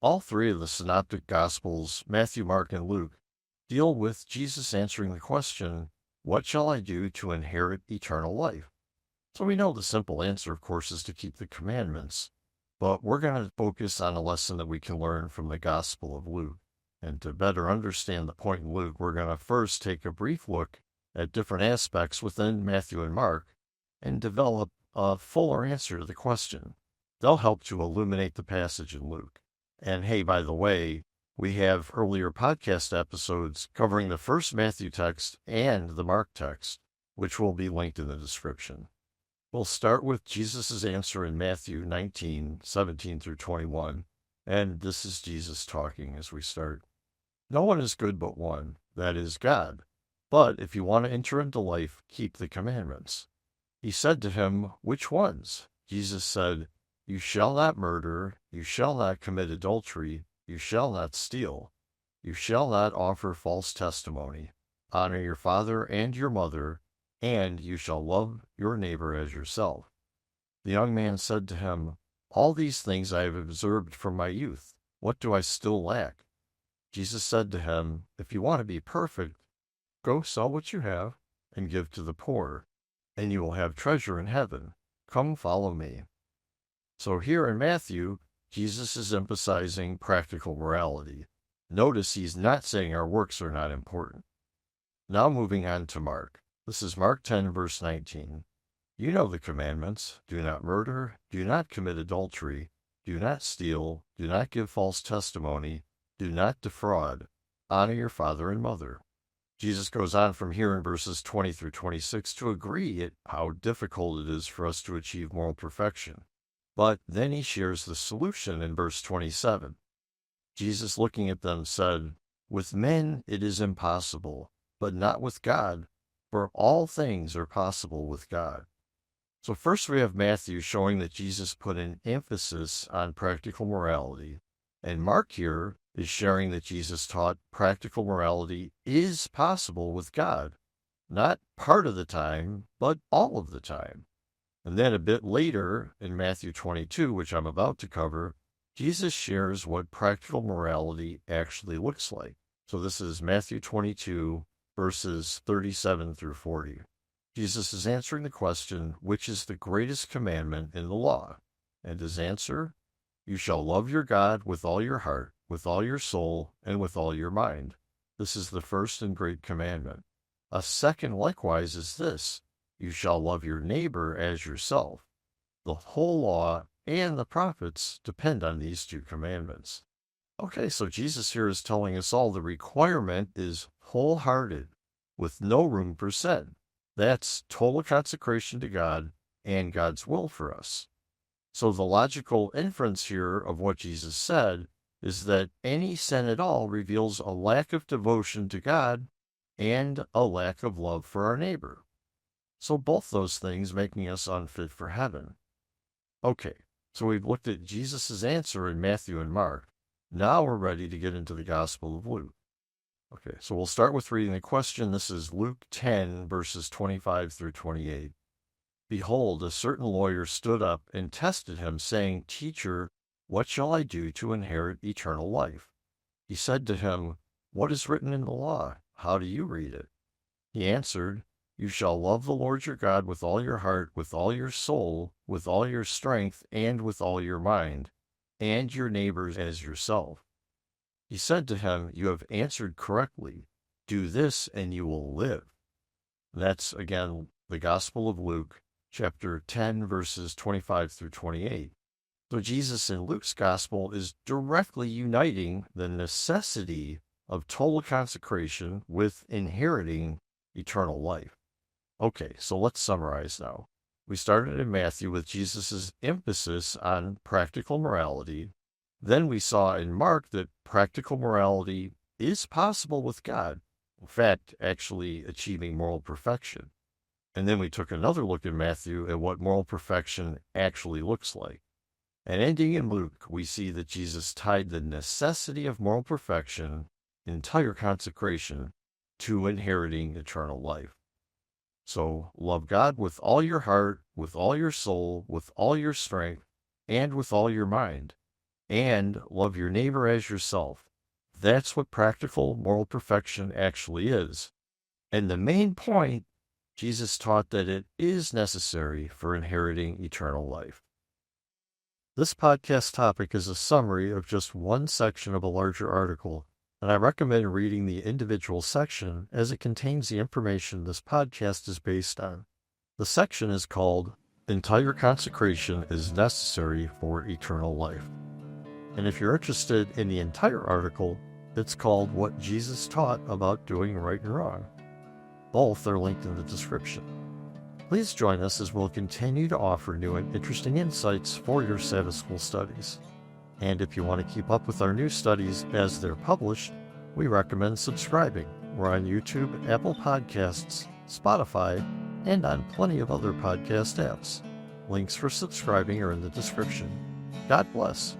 All three of the synoptic Gospels, Matthew, Mark, and Luke, deal with Jesus answering the question, "What shall I do to inherit eternal life?" So we know the simple answer, of course, is to keep the commandments, but we're going to focus on a lesson that we can learn from the Gospel of Luke. And to better understand the point in Luke, we're going to first take a brief look at different aspects within Matthew and Mark and develop a fuller answer to the question. They'll help to illuminate the passage in Luke. And hey, by the way, we have earlier podcast episodes covering the first Matthew text and the Mark text, which will be linked in the description. We'll start with Jesus' answer in Matthew 19:17 through 21, and this is Jesus talking as we start. "No one is good but one, that is God. But if you want to enter into life, keep the commandments." He said to him, "Which ones?" Jesus said, "You shall not murder, you shall not commit adultery, you shall not steal, you shall not offer false testimony, honor your father and your mother, and you shall love your neighbor as yourself." The young man said to him, "All these things I have observed from my youth. What do I still lack?" Jesus said to him, "If you want to be perfect, go sell what you have and give to the poor, and you will have treasure in heaven. Come follow me." So here in Matthew, Jesus is emphasizing practical morality. Notice he's not saying our works are not important. Now moving on to Mark. This is Mark 10, verse 19. "You know the commandments. Do not murder, do not commit adultery, do not steal, do not give false testimony, do not defraud, honor your father and mother." Jesus goes on from here in verses 20 through 26 to agree at how difficult it is for us to achieve moral perfection. But then he shares the solution in verse 27. Jesus, looking at them, said, "With men it is impossible, but not with God, for all things are possible with God." So first we have Matthew showing that Jesus put an emphasis on practical morality, and Mark here is sharing that Jesus taught practical morality is possible with God, not part of the time, but all of the time. And then a bit later in Matthew 22, which I'm about to cover, Jesus shares what practical morality actually looks like. So this is Matthew 22, verses 37 through 40. Jesus is answering the question, which is the greatest commandment in the law? And his answer, "You shall love your God with all your heart, with all your soul, and with all your mind. This is the first and great commandment. A second likewise is this, you shall love your neighbor as yourself. The whole law and the prophets depend on these two commandments." Okay, so Jesus here is telling us all the requirement is wholehearted, with no room for sin. That's total consecration to God and God's will for us. So the logical inference here of what Jesus said is that any sin at all reveals a lack of devotion to God and a lack of love for our neighbor. So both those things making us unfit for heaven. Okay, so we've looked at Jesus' answer in Matthew and Mark. Now we're ready to get into the Gospel of Luke. Okay, so we'll start with reading the question. This is Luke 10, verses 25 through 28. "Behold, a certain lawyer stood up and tested him, saying, 'Teacher, what shall I do to inherit eternal life?' He said to him, 'What is written in the law? How do you read it?' He answered, 'You shall love the Lord your God with all your heart, with all your soul, with all your strength, and with all your mind, and your neighbors as yourself.' He said to him, 'You have answered correctly. Do this and you will live.'" That's, again, the Gospel of Luke, chapter 10, verses 25 through 28. So Jesus in Luke's Gospel is directly uniting the necessity of total consecration with inheriting eternal life. Okay, so let's summarize now. We started in Matthew with Jesus' emphasis on practical morality. Then we saw in Mark that practical morality is possible with God. In fact, actually achieving moral perfection. And then we took another look in Matthew at what moral perfection actually looks like. And ending in Luke, we see that Jesus tied the necessity of moral perfection, entire consecration, to inheriting eternal life. So love God with all your heart, with all your soul, with all your strength, and with all your mind, and love your neighbor as yourself. That's what practical moral perfection actually is. And the main point, Jesus taught that it is necessary for inheriting eternal life. This podcast topic is a summary of just one section of a larger article, and I recommend reading the individual section as it contains the information this podcast is based on. The section is called Entire Consecration is Necessary for Eternal Life. And if you're interested in the entire article, it's called What Jesus Taught About Doing Right and Wrong. Both are linked in the description. Please join us as we'll continue to offer new and interesting insights for your Sabbath School studies. And if you want to keep up with our new studies as they're published, we recommend subscribing. We're on YouTube, Apple Podcasts, Spotify, and on plenty of other podcast apps. Links for subscribing are in the description. God bless.